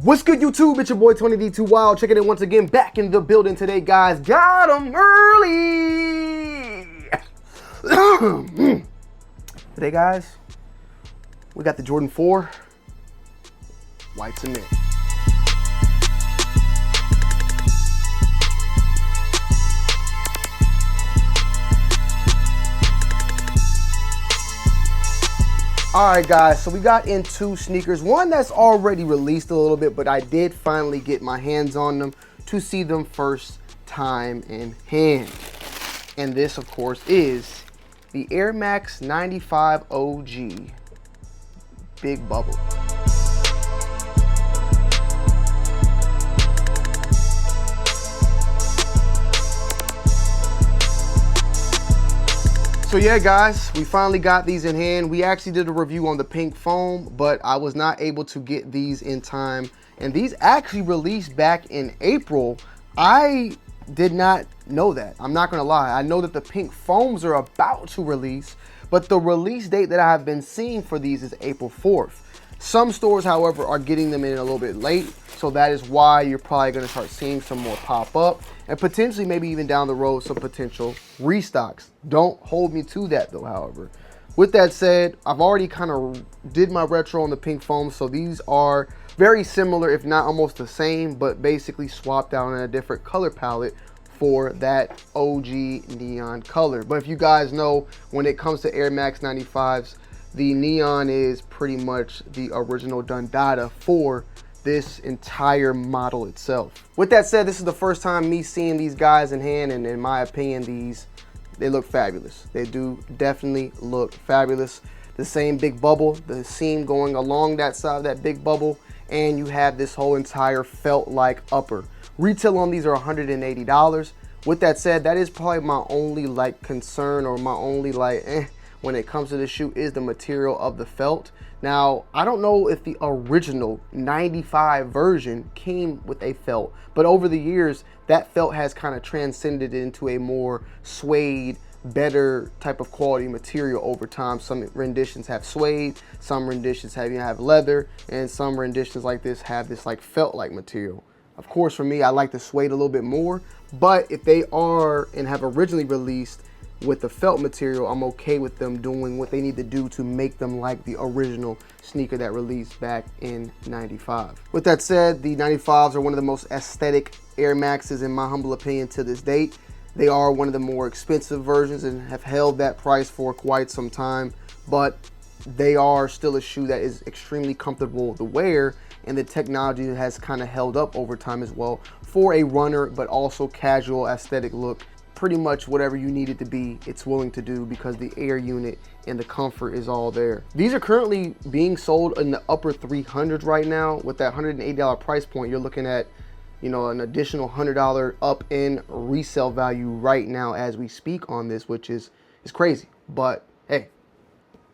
What's good, YouTube? It's your boy Tonyd2wild, checking in once again, back in the building today, guys. Got 'em early. Today, guys, we got the Jordan 4 white cement. Alright guys, so we got into sneakers, one that's already released a little bit, but I did finally get my hands on them to see them first time in hand. And this, of course, is the Air Max 95 OG Big Bubble. So yeah, guys, we finally got these in hand. We actually did a review on the pink foam, but I was not able to get these in time. And these actually released back in April. I did not know that. I'm not gonna lie. I know that the pink foams are about to release, but the release date that I have been seeing for these is April 4th. Some stores, however, are getting them in a little bit late, so that is why you're probably gonna start seeing some more pop up, and potentially maybe even down the road some potential restocks. Don't hold me to that though, however. With that said, I've already kind of did my retro on the pink foam, so these are very similar, if not almost the same, but basically swapped out in a different color palette for that OG neon color. But if you guys know, when it comes to Air Max 95s, the neon is pretty much the original Dundada for this entire model itself. With that said, this is the first time me seeing these guys in hand, and in my opinion, they look fabulous. They do definitely look fabulous. The same big bubble, the seam going along that side of that big bubble, and you have this whole entire felt-like upper. Retail on these are $180. With that said, that is probably my only concern, or my only when it comes to the shoe, is the material of the felt. Now, I don't know if the original 95 version came with a felt, but over the years, that felt has kind of transcended into a more suede, better type of quality material over time. Some renditions have suede, some renditions have leather, and some renditions like this have this felt-like material. Of course, for me, I like the suede a little bit more, but if they are and have originally released with the felt material, I'm okay with them doing what they need to do to make them like the original sneaker that released back in 95. With that said, the 95s are one of the most aesthetic Air Maxes in my humble opinion to this date. They are one of the more expensive versions and have held that price for quite some time, but they are still a shoe that is extremely comfortable to wear, and the technology has kind of held up over time as well for a runner, but also casual aesthetic look. Pretty much whatever you need it to be, it's willing to do, because the air unit and the comfort is all there. These are currently being sold in the upper 300s right now. With that $180 price point, you're looking at, you know, an additional $100 up in resale value right now as we speak on this, which is crazy. But hey,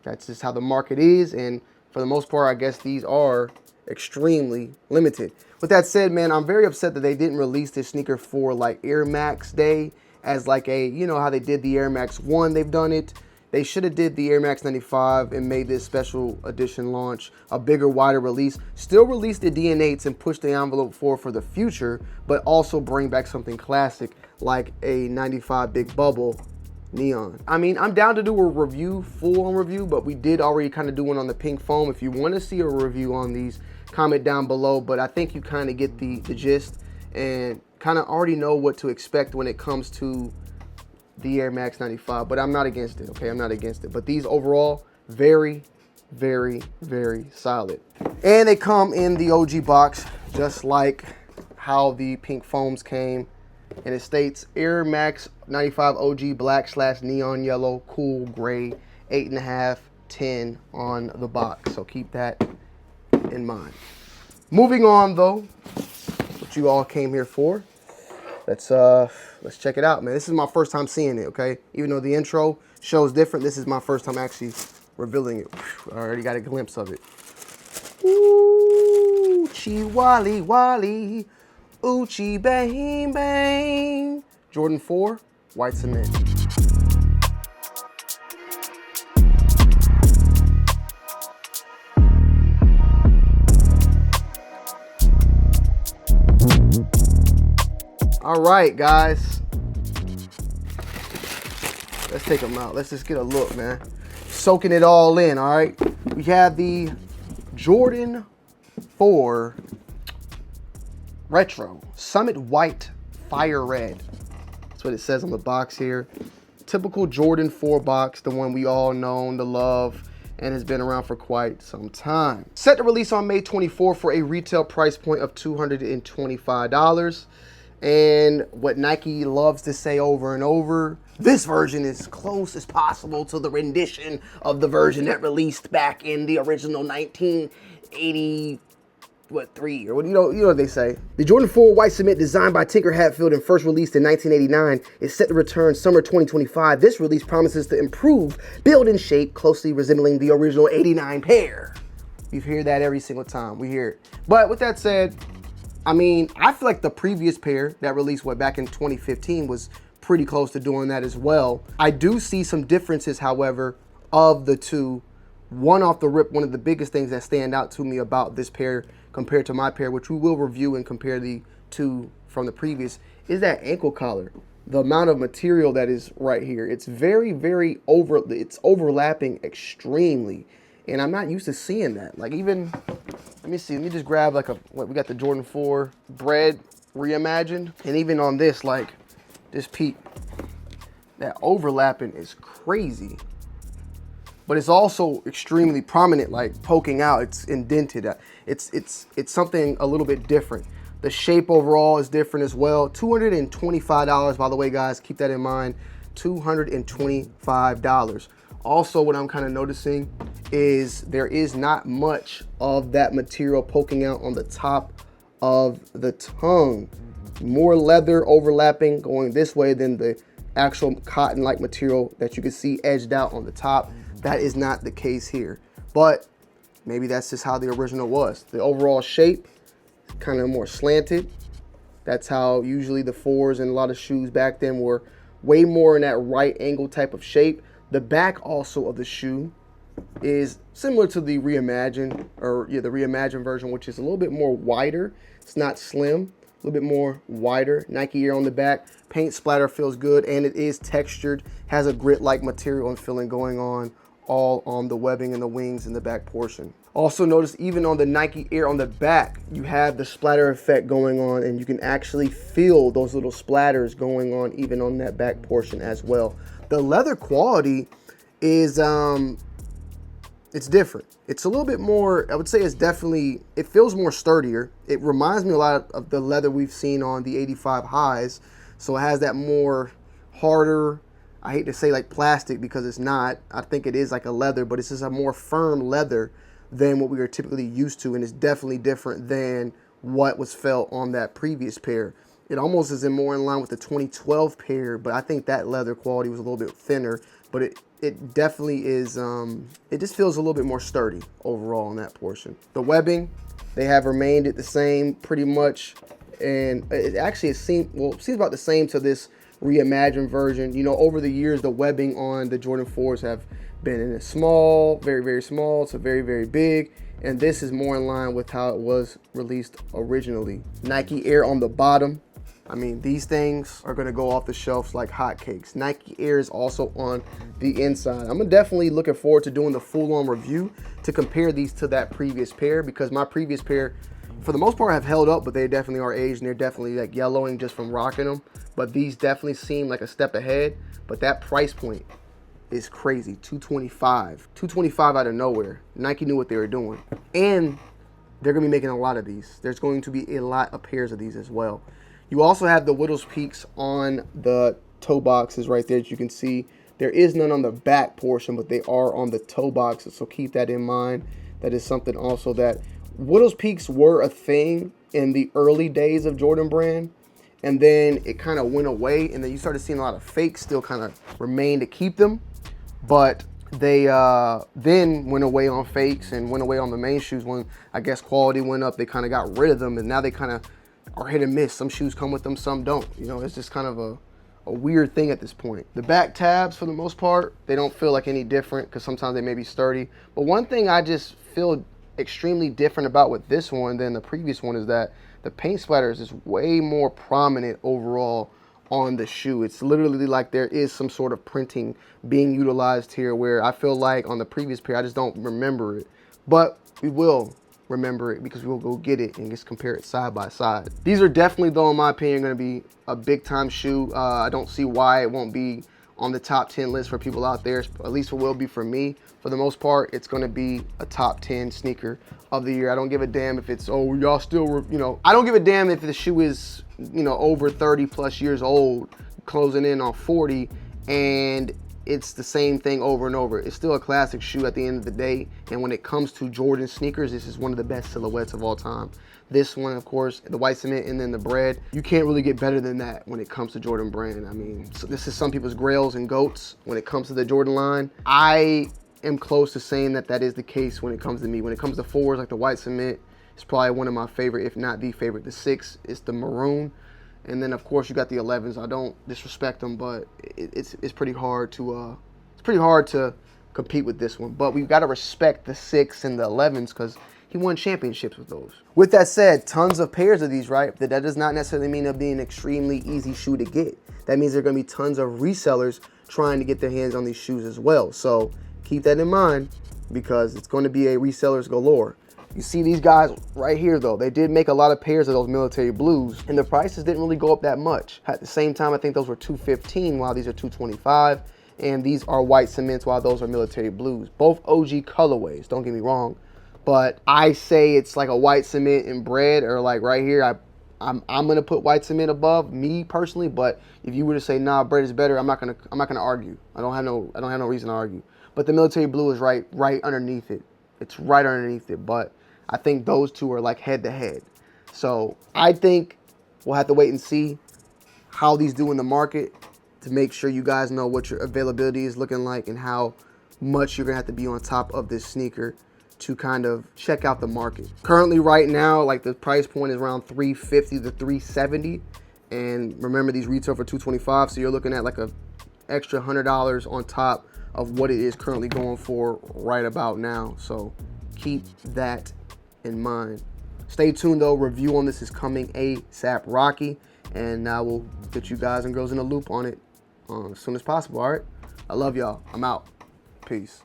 that's just how the market is, and for the most part, I guess these are extremely limited. With that said, man, I'm very upset that they didn't release this sneaker for Air Max Day as you know how they did the Air Max 1, they've done it. They should have did the Air Max 95 and made this special edition launch a bigger, wider release. Still release the DN8s and push the envelope for the future, but also bring back something classic like a 95 Big Bubble neon. I mean, I'm down to do a review, full-on review, but we did already kind of do one on the pink foam. If you want to see a review on these, comment down below, but I think you kind of get the gist and kind of already know what to expect when it comes to the Air Max 95, but I'm not against it, okay? I'm not against it. But these overall, very, very, very solid. And they come in the OG box, just like how the pink foams came. And it states Air Max 95 OG black/neon yellow, cool gray, 8.5, 10 on the box. So keep that in mind. Moving on though, what you all came here for. Let's check it out, man. This is my first time seeing it, okay? Even though the intro shows different, this is my first time actually revealing it. I already got a glimpse of it. Ooh, chi wally wally, oochie bang bang. Jordan 4, white cement. All right, guys. Let's take them out. Let's just get a look, man. Soaking it all in, all right? We have the Jordan 4 Retro Summit White Fire Red. That's what it says on the box here. Typical Jordan 4 box, the one we all know, the love, and has been around for quite some time. Set to release on May 24 for a retail price point of $225. And what Nike loves to say over and over, this version is close as possible to the rendition of the version that released back in the original 1980, three, or you know what they say. The Jordan 4 White Cement, designed by Tinker Hatfield and first released in 1989, is set to return summer 2025. This release promises to improve build and shape, closely resembling the original 89 pair. You hear that every single time. We hear it. But with that said, I mean, I feel like the previous pair that released back in 2015 was pretty close to doing that as well. I do see some differences, however, of the two. One off the rip, one of the biggest things that stand out to me about this pair compared to my pair, which we will review and compare the two from the previous, is that ankle collar. The amount of material that is right here. It's very, very it's overlapping extremely. And I'm not used to seeing that. Like even, let me see, let me just grab like we got the Jordan 4 Bread reimagined. And even on this, like, this peak, that overlapping is crazy. But it's also extremely prominent, like poking out. It's indented. It's something a little bit different. The shape overall is different as well. $225, by the way, guys. Keep that in mind. $225. Also, what I'm kind of noticing is there is not much of that material poking out on the top of the tongue. More leather overlapping going this way than the actual cotton-like material that you can see edged out on the top. That is not the case here, but maybe that's just how the original was. The overall shape, kind of more slanted. That's how usually the 4s and a lot of shoes back then were, way more in that right angle type of shape. The back also of the shoe is similar to the reimagined, the reimagined version, which is a little bit more wider. It's not slim, a little bit more wider. Nike Air on the back. Paint splatter feels good, and it is textured, has a grit-like material and feeling going on, all on the webbing and the wings in the back portion. Also notice even on the Nike Air on the back, you have the splatter effect going on, and you can actually feel those little splatters going on even on that back portion as well. The leather quality is, it's different. It's a little bit more, I would say it feels more sturdier. It reminds me a lot of the leather we've seen on the 85 highs. So it has that more harder, I hate to say like plastic because it's not. I think it is like a leather, but it's just a more firm leather than what we are typically used to. And it's definitely different than what was felt on that previous pair. It almost is more in line with the 2012 pair, but I think that leather quality was a little bit thinner. But it definitely is, it just feels a little bit more sturdy overall in that portion. The webbing, they have remained the same pretty much. And it actually seems about the same to this reimagined version. You know, over the years, the webbing on the Jordan 4s have been in a small, very, very small to very, very big. And this is more in line with how it was released originally. Nike Air on the bottom. I mean, these things are going to go off the shelves like hotcakes. Nike Air is also on the inside. I'm definitely looking forward to doing the full-on review to compare these to that previous pair, because my previous pair, for the most part, have held up, but they definitely are aged and they're definitely like yellowing just from rocking them. But these definitely seem like a step ahead. But that price point is crazy. $225 out of nowhere. Nike knew what they were doing. And they're going to be making a lot of these. There's going to be a lot of pairs of these as well. You also have the Widow's Peaks on the toe boxes right there, as you can see. There is none on the back portion, but they are on the toe boxes, so keep that in mind. That is something also that Widow's Peaks were a thing in the early days of Jordan Brand, and then it kind of went away, and then you started seeing a lot of fakes still kind of remain to keep them, but they then went away on fakes and went away on the main shoes. When I guess quality went up, they kind of got rid of them, and now they kind of are hit and miss. Some shoes come with them, some don't. You know, it's just kind of a weird thing at this point. The back tabs, for the most part, they don't feel like any different because sometimes they may be sturdy. But one thing I just feel extremely different about with this one than the previous one is that the paint splatter is just way more prominent overall on the shoe. It's literally like there is some sort of printing being utilized here, where I feel like on the previous pair I just don't remember it, but we will remember it because we'll go get it and just compare it side by side. These are definitely, though, in my opinion, going to be a big time shoe. I don't see why it won't be on the top 10 list for people out there. At least it will be for me. For the most part, it's going to be a top 10 sneaker of the year. I don't give a damn if it's, oh, y'all still, I don't give a damn if the shoe is, over 30 plus years old, closing in on 40, and it's the same thing over and over. It's still a classic shoe at the end of the day. And when it comes to Jordan sneakers, this is one of the best silhouettes of all time. This one, of course, the white cement and then the bread. You can't really get better than that when it comes to Jordan brand. I mean, so this is some people's grails and goats when it comes to the Jordan line. I am close to saying that that is the case when it comes to me. When it comes to fours, like the white cement, it's probably one of my favorite, if not the favorite. The 6 is the maroon. And then, of course, you got the 11s. I don't disrespect them, but it's pretty hard to compete with this one. But we've got to respect the 6 and the 11s because he won championships with those. With that said, tons of pairs of these, right? That does not necessarily mean it being an extremely easy shoe to get. That means there are going to be tons of resellers trying to get their hands on these shoes as well. So keep that in mind because it's going to be a resellers galore. You see these guys right here, though. They did make a lot of pairs of those military blues, and the prices didn't really go up that much. At the same time, I think those were $215, while these are $225, and these are white cements, while those are military blues. Both OG colorways, don't get me wrong, but I say it's like a white cement and bread, or like right here, I'm gonna put white cement above me personally. But if you were to say nah, bread is better, I'm not gonna argue. I don't have no reason to argue. But the military blue is right underneath it. It's right underneath it, but I think those two are like head to head. So I think we'll have to wait and see how these do in the market to make sure you guys know what your availability is looking like and how much you're gonna have to be on top of this sneaker to kind of check out the market. Currently right now, like the price point is around $350 to $370. And remember, these retail for $225, so you're looking at like a extra $100 on top of what it is currently going for right about now. So keep that in mind. Stay tuned though, review on this is coming ASAP Rocky, and I will get you guys and girls in the loop on it as soon as possible. All right, I love y'all. I'm out. Peace.